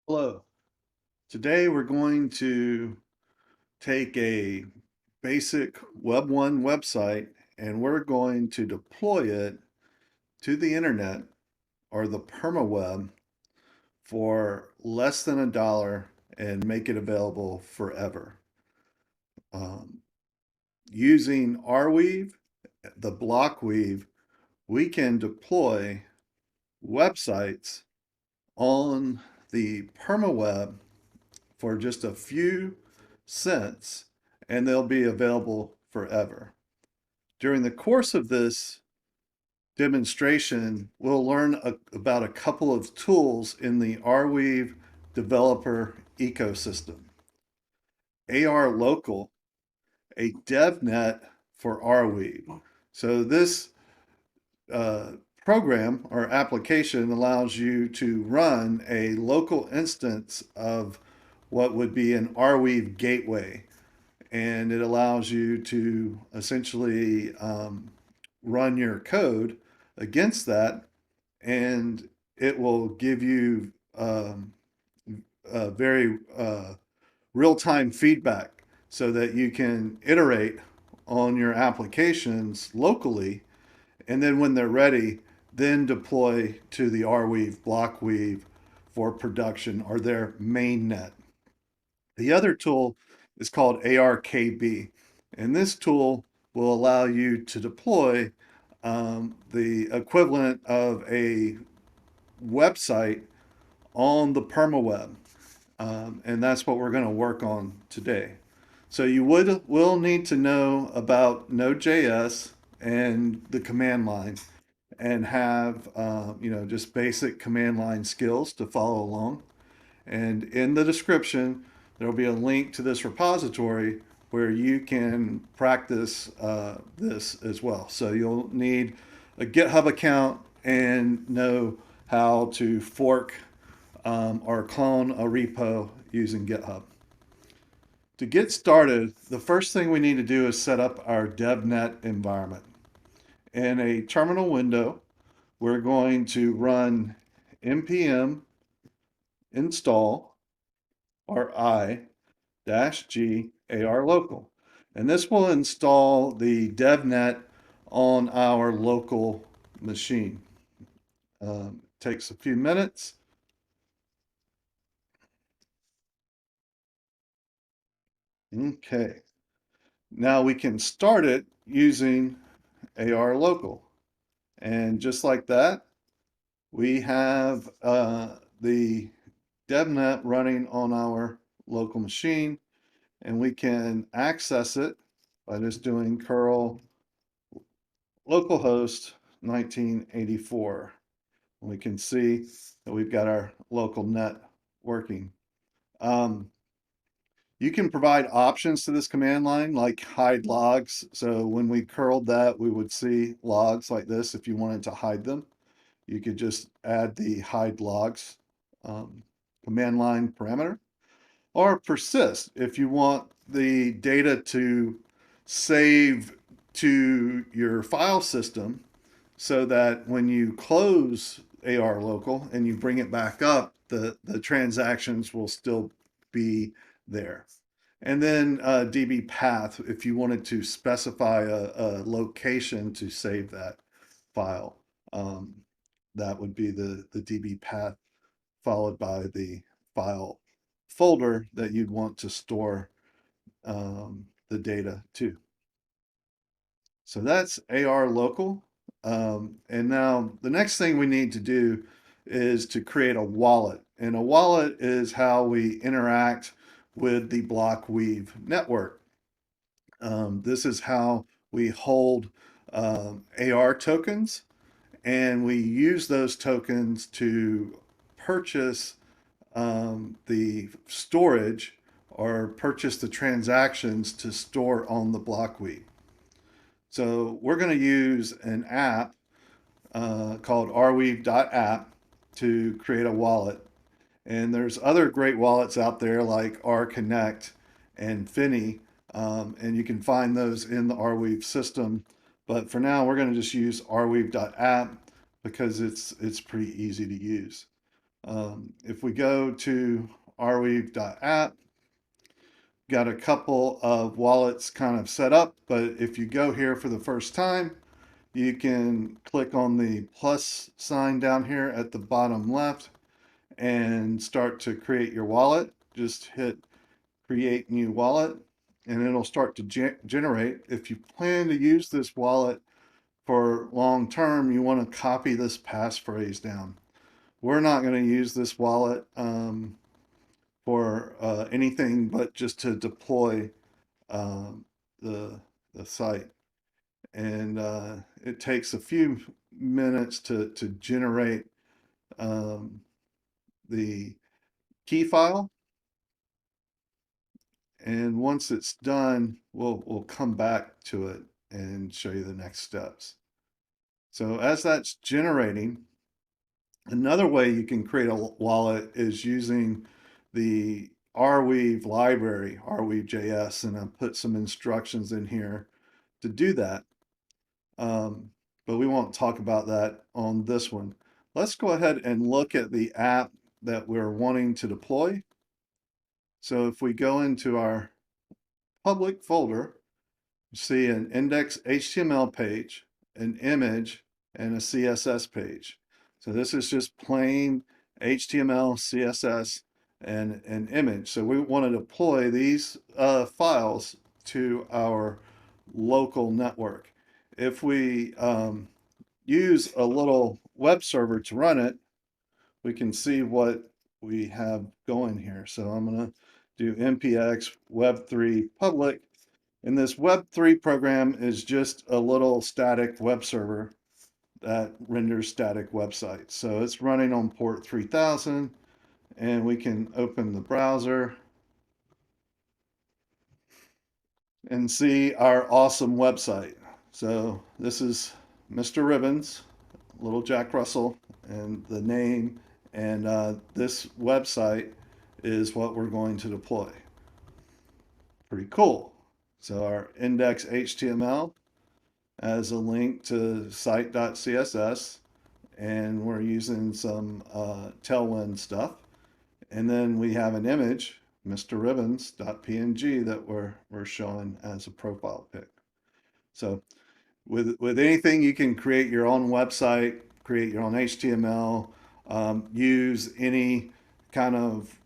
Hello. Today we're going to take a basic Web 1 website and we're going to deploy it to the internet or the Permaweb for less than $1 and make it available forever. Um, Using Arweave, the block weave, we can deploy websites on the Permaweb for just a few cents and they'll be available forever. During the course of this demonstration, we'll learn about a couple of tools in the Arweave developer ecosystem. AR Local, a devnet for Arweave. So this uh, program or application allows you to run a local instance of what would be an Arweave gateway. And it allows you to essentially run your code against that, and it will give you very real-time feedback so that you can iterate on your applications locally, and then when they're ready, then deploy to the Arweave block weave for production or their main net. The other tool is called arkb, and this tool will allow you to deploy the equivalent of a website on the Permaweb, and that's what we're going to work on today. So you will need to know about Node.js and the command line, and have just basic command line skills to follow along. And in the description, there will be a link to this repository where you can practice this as well. So you'll need a GitHub account and know how to fork or clone a repo using GitHub. To get started, the first thing we need to do is set up our devnet environment. In a terminal window, we're going to run npm install ri-g arlocal. And this will install the devnet on our local machine. Takes a few minutes. Okay. Now we can start it using arlocal. And just like that, we have the devnet running on our local machine, and we can access it by just doing curl localhost 1984. And we can see that we've got our local net working. You can provide options to this command line like hide logs. So when we curled that, we would see logs like this. If you wanted to hide them, you could just add the hide logs command line parameter. Or persist if you want the data to save to your file system so that when you close AR local and you bring it back up, the transactions will still be there. And then DB path if you wanted to specify a location to save that file. That would be the DB path followed by the file folder that you'd want to store the data to. So that's AR local. And now the next thing we need to do is to create a wallet. And a wallet is how we interact with the block weave network. This is how we hold AR tokens, and we use those tokens to purchase the storage or purchase the transactions to store on the block weave. So we're going to use an app called arweave.app to create a wallet. And there's other great wallets out there like rconnect and Finny, and you can find those in the Arweave system. But for now, we're going to just use arweave.app because it's pretty easy to use. If we go to arweave.app, got a couple of wallets kind of set up, but if you go here for the first time, you can click on the plus sign down here at the bottom left and start to create your wallet. Just hit create new wallet and it'll start to generate. If you plan to use this wallet for long term, you want to copy this passphrase down. We're not going to use this wallet for anything but just to deploy um, the, the site. And it takes a few minutes to generate um, the key file. And once it's done, we'll come back to it and show you the next steps. So as that's generating, another way you can create a wallet is using the Arweave library, Arweave.js, and I'll put some instructions in here to do that. But we won't talk about that on this one. Let's go ahead and look at the app that we're wanting to deploy. So if we go into our public folder, you see an index HTML page, an image, and a CSS page. So this is just plain HTML, CSS, and an image. So we want to deploy these files to our local network. If we use a little web server to run it, we can see what we have going here. So I'm going to do npx web3 public. And this Web3 program is just a little static web server that renders static websites. So it's running on port 3000, and we can open the browser and see our awesome website. So this is Mr. Ribbons, little Jack Russell, and the name, and this website is what we're going to deploy. Pretty cool. So our index HTML has a link to site.css, and we're using some Tailwind stuff. And then we have an image, mrribbons.png, that we're showing as a profile pic. So with anything, you can create your own website, create your own HTML, use any kind of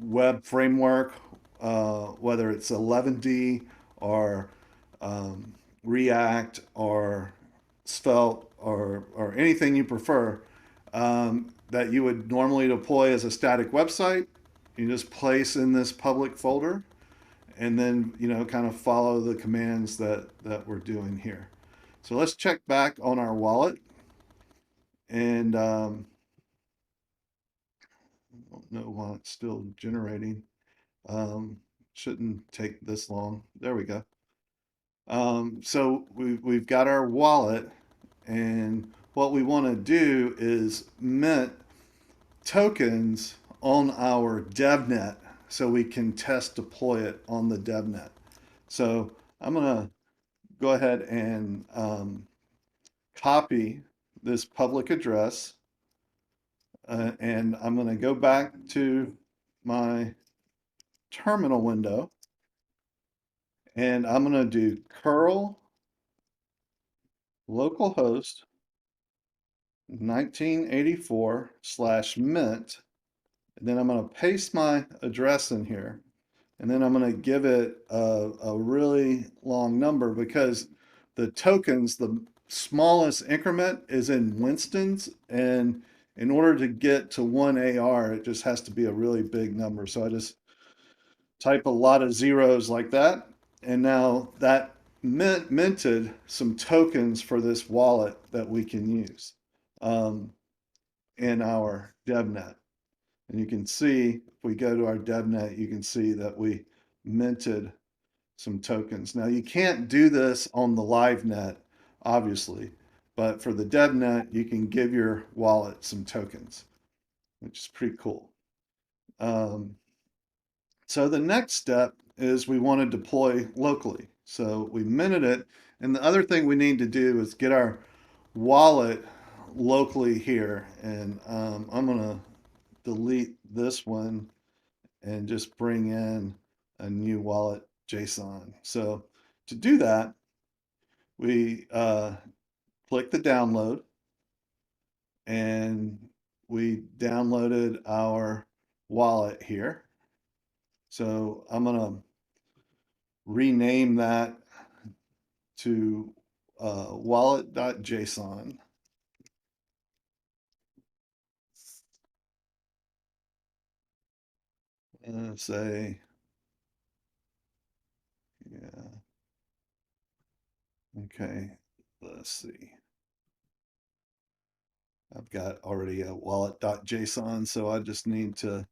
web framework, whether it's 11D or React or Svelte or anything you prefer that you would normally deploy as a static website. You just place in this public folder and then, kind of follow the commands that we're doing here. So let's check back on our wallet, and I don't know why it's still generating. Shouldn't take this long. There we go. So we've got our wallet, and what we want to do is mint tokens on our devnet so we can test deploy it on the devnet. So I'm going to go ahead and copy this public address, and I'm going to go back to my terminal window, and I'm going to do curl localhost 1984/mint, and then I'm going to paste my address in here, and then I'm going to give it a really long number because the tokens, the smallest increment is in Winston's, and in order to get to 1 AR, it just has to be a really big number. So I just type a lot of zeros like that, and now that minted some tokens for this wallet that we can use in our devnet. And you can see, if we go to our devnet, you can see that we minted some tokens. Now you can't do this on the live net, obviously, but for the devnet, you can give your wallet some tokens, which is pretty cool. So the next step is we want to deploy locally. So we minted it, and the other thing we need to do is get our wallet locally here, and I'm going to delete this one and just bring in a new wallet JSON. So to do that, we click the download, and we downloaded our wallet here. So I'm gonna rename that to wallet.json. And say, yeah, okay, let's see. I've got already a wallet.json, so I just need to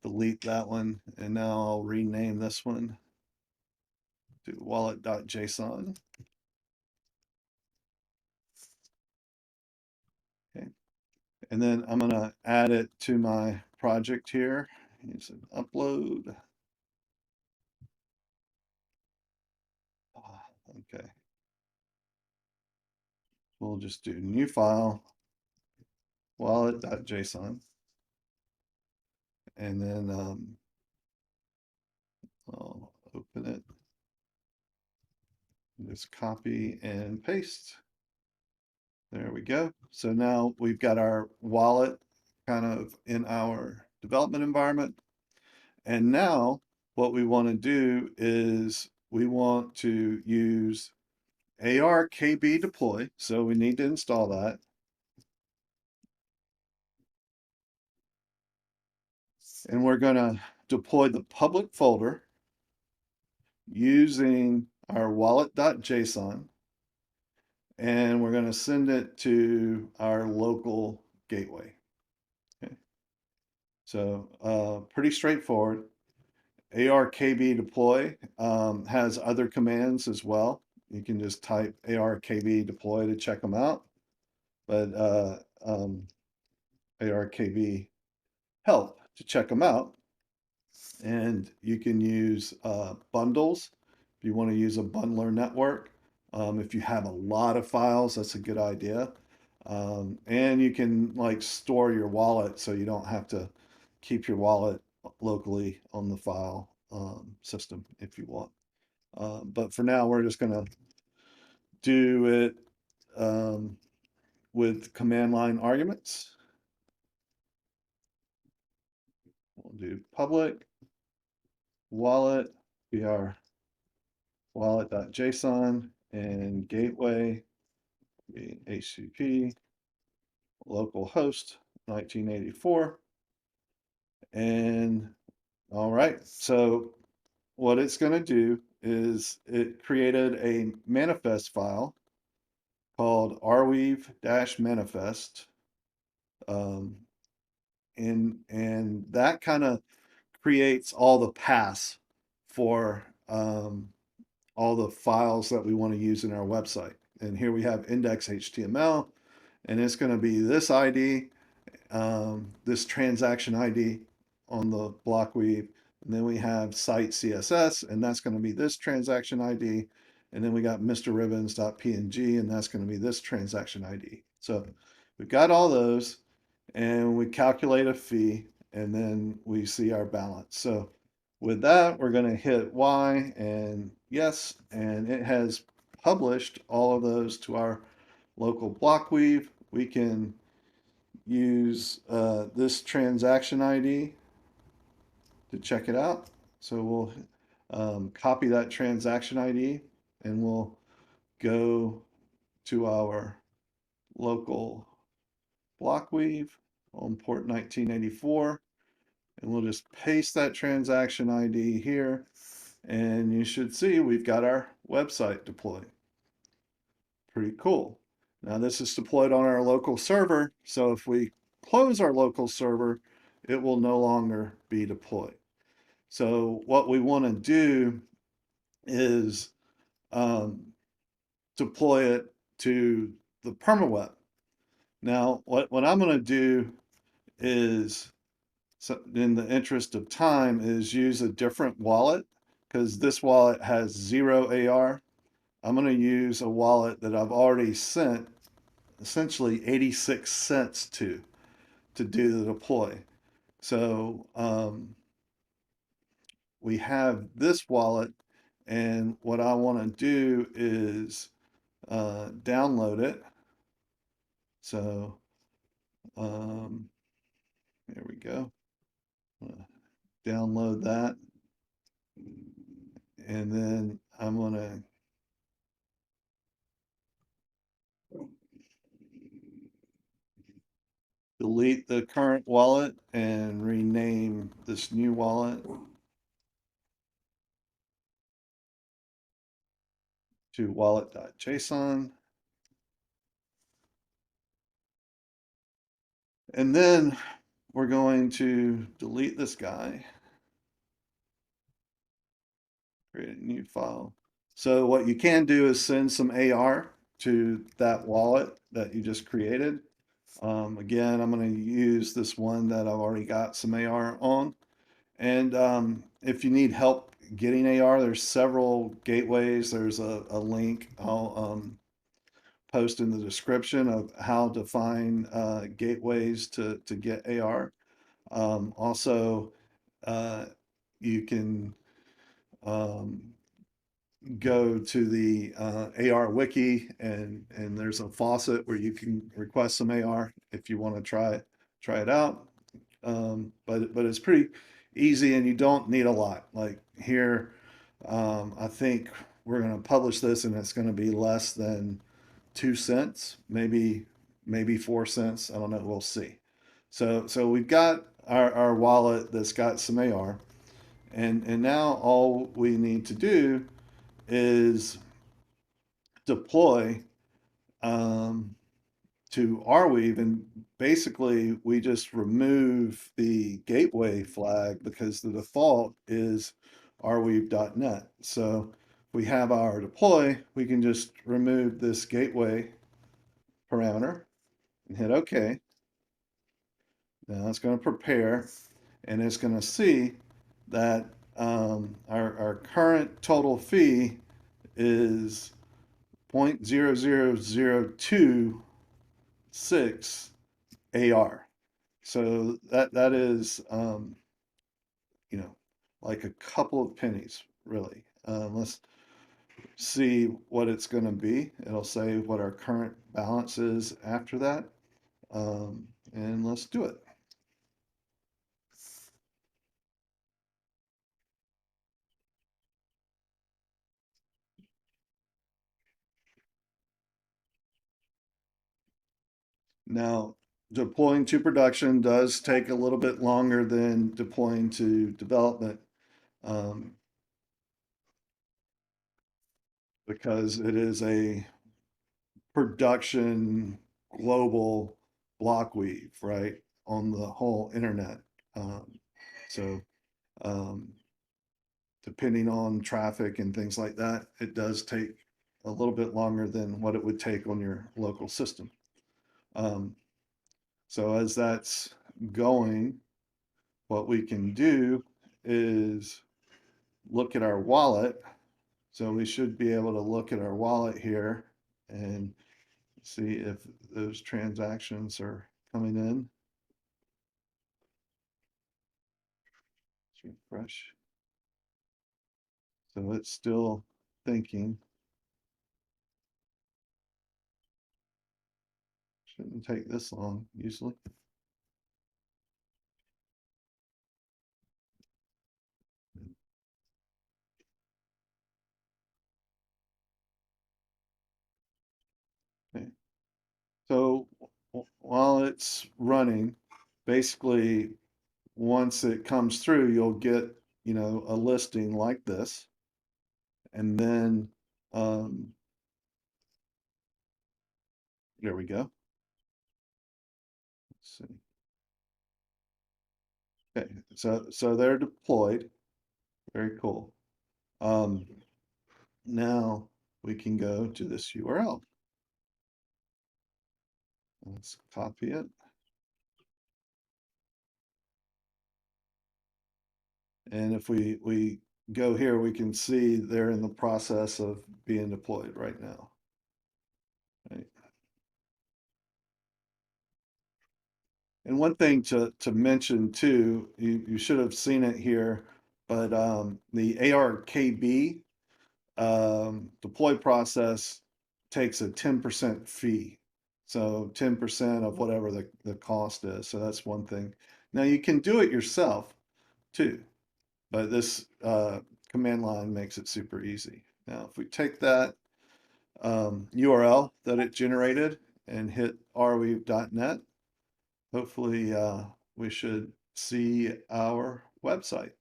delete that one. And now I'll rename this one to wallet.json. Okay. And then I'm going to add it to my project here. Use an upload. Okay. We'll just do new file, wallet.json. And then I'll open it. Just copy and paste. There we go. So now we've got our wallet kind of in our development environment. And now what we want to do is we want to use arkb deploy. So we need to install that. And we're going to deploy the public folder using our wallet.json. And we're going to send it to our local gateway. Okay. So pretty straightforward. arkb deploy has other commands as well. You can just type arkb deploy to check them out. But arkb help to check them out. And you can use bundles if you want to use a bundler network. If you have a lot of files, that's a good idea. And you can like store your wallet so you don't have to keep your wallet locally on the file system if you want. But for now, we're just going to do it with command line arguments. We'll do public wallet, be our wallet.json, and gateway, be HTTP, localhost 1984. And all right, so what it's going to do is it created a manifest file called arweave-manifest. And that kind of creates all the paths for all the files that we want to use in our website. And here we have index.html, and it's going to be this ID, this transaction ID on the block weave. And then we have site CSS, and that's going to be this transaction ID. And then we got mrribbons.png, and that's going to be this transaction ID. So we've got all those, and we calculate a fee, and then we see our balance. So with that, we're going to hit Y and yes, and it has published all of those to our local block weave. We can use this transaction ID to check it out. So we'll copy that transaction ID, and we'll go to our local block weave on port 1984, and we'll just paste that transaction ID here, and you should see we've got our website deployed. Pretty cool. Now this is deployed on our local server, so if we close our local server, it will no longer be deployed. So what we want to do is deploy it to the Permaweb. Now, what I'm going to do is, in the interest of time, is use a different wallet, because this wallet has 0 AR. I'm going to use a wallet that I've already sent essentially 86 cents to do the deploy. So we have this wallet, and what I want to do is download it. So there we go. Download that, and then I'm going to delete the current wallet and rename this new wallet to wallet.json. And then we're going to delete this guy, create a new file. So what you can do is send some AR to that wallet that you just created. Again, I'm going to use this one that I've already got some AR on. And if you need help getting AR, there's several gateways. There's a link I'll post in the description of how to find gateways to get AR. Also, you can go to the AR wiki, and there's a faucet where you can request some AR if you want to try it out. But it's pretty easy, and you don't need a lot. Like here, I think we're going to publish this, and it's going to be less than 2 cents, maybe 4 cents. I don't know. We'll see. So we've got our wallet that's got some AR, and now all we need to do is deploy um, to Arweave, and basically we just remove the gateway flag because the default is arweave.net. So if we have our deploy, we can just remove this gateway parameter and hit OK. Now it's going to prepare, and it's going to see that our current total fee is 0.00026 AR. So that is like a couple of pennies, really. Let's see what it's going to be. It'll say what our current balance is after that. And let's do it. Now, deploying to production does take a little bit longer than deploying to development, um, because it is a production global block weave, right, on the whole internet. So um, depending on traffic and things like that, it does take a little bit longer than what it would take on your local system. Um, so as that's going, what we can do is look at our wallet. So we should be able to look at our wallet here and see if those transactions are coming in. Let's refresh. So it's still thinking. Shouldn't take this long usually. Okay. So while it's running, basically once it comes through, you'll get, a listing like this. And then there we go. Let's see. Okay, so they're deployed. Very cool. Now we can go to this URL. Let's copy it. And if we go here, we can see they're in the process of being deployed right now. Right. And one thing to mention too, you should have seen it here, but the ARKB deploy process takes a 10% fee. So 10% of whatever the cost is. So that's one thing. Now you can do it yourself too, but this command line makes it super easy. Now, if we take that URL that it generated and hit arweave.net, hopefully we should see our website.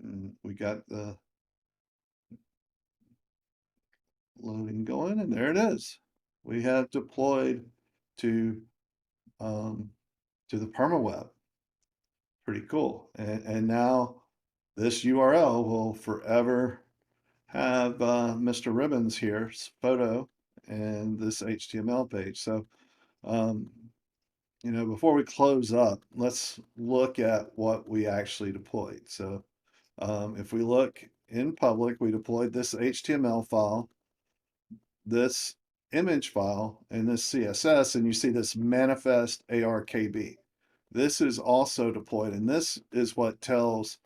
And we got the loading going, and there it is. We have deployed to um, the Permaweb. Pretty cool. And now this URL will forever have Mr. Ribbons here's photo and this HTML page. So, before we close up, let's look at what we actually deployed. So, if we look in public, we deployed this HTML file, this image file, and this CSS, and you see this manifest ARKB. This is also deployed, and this is what tells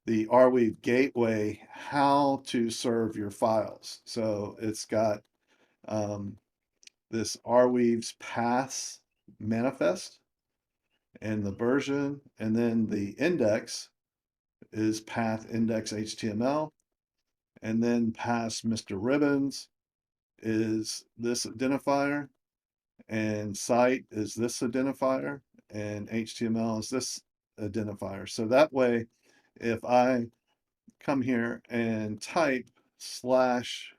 the Arweave gateway how to serve your files. So it's got this Arweave's paths manifest and the version, and then the index is path index HTML, and then pass Mr. Ribbons is this identifier, and site is this identifier, and HTML is this identifier. So that way, if I come here and type slash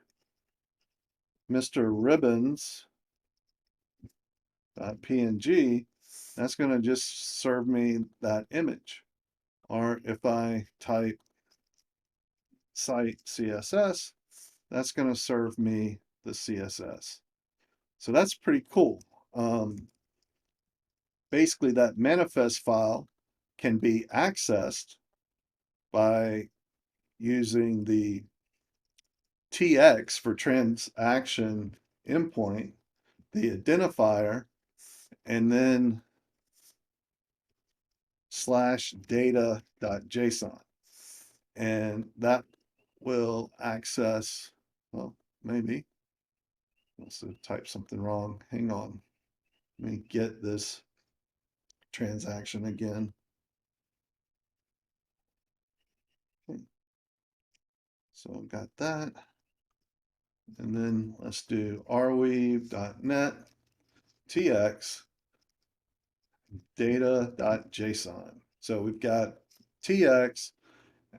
Mr. Ribbons .png, that's going to just serve me that image. Or if I type site CSS, that's going to serve me the CSS. So that's pretty cool. Basically, that manifest file can be accessed by using the TX for transaction endpoint, the identifier, and then slash data.json. And that will access, well, maybe, let's type something wrong. Hang on. Let me get this transaction again. Okay. So I've got that. And then let's do arweave.net tx data.json. So we've got tx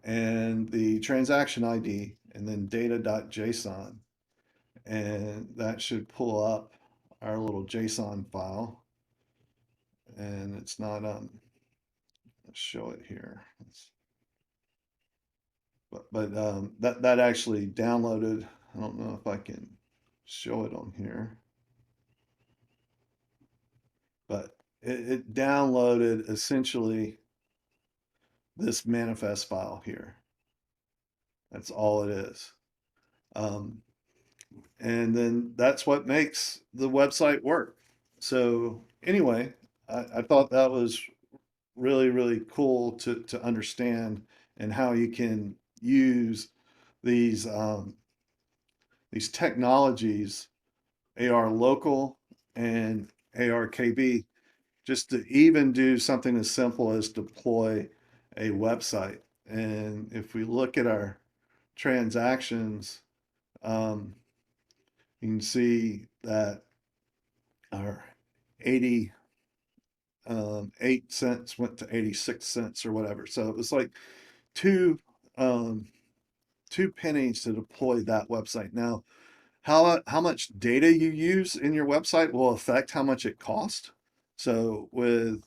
and the transaction ID and then data.json. And that should pull up our little JSON file. And it's not, let's show it here. That actually downloaded. I don't know if I can show it on here, but it downloaded essentially this manifest file here. That's all it is. And then that's what makes the website work. So anyway, I thought that was really, really cool to understand, and how you can use these technologies, AR local and ARKB, just to even do something as simple as deploy a website. And if we look at our transactions, you can see that our 88 cents went to 86 cents or whatever. So it was like two um, 2 pennies to deploy that website. Now, how much data you use in your website will affect how much it costs. So with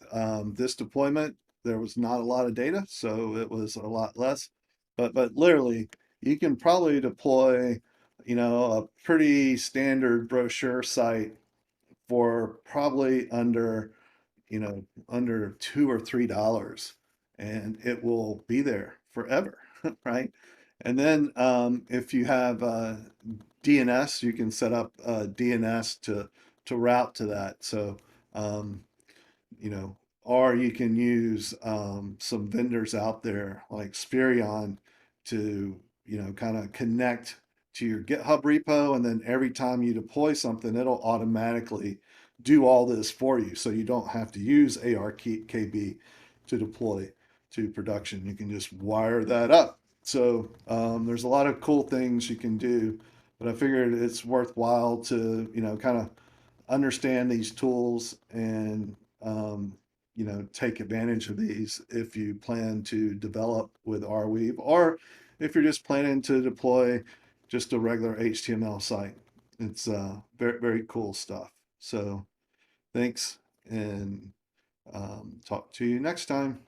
this deployment, there was not a lot of data, so it was a lot less. But literally, you can probably deploy, a pretty standard brochure site for probably under, under $2 or $3, and it will be there forever, right? And then if you have DNS, you can set up DNS to route to that. So um, you know, or you can use some vendors out there like Spirion to, kind of connect to your GitHub repo. And then every time you deploy something, it'll automatically do all this for you. So you don't have to use ARKB to deploy to production. You can just wire that up. So there's a lot of cool things you can do, but I figured it's worthwhile to, kind of understand these tools and take advantage of these if you plan to develop with Arweave, or if you're just planning to deploy just a regular HTML site. It's very, very cool stuff. So thanks, and talk to you next time.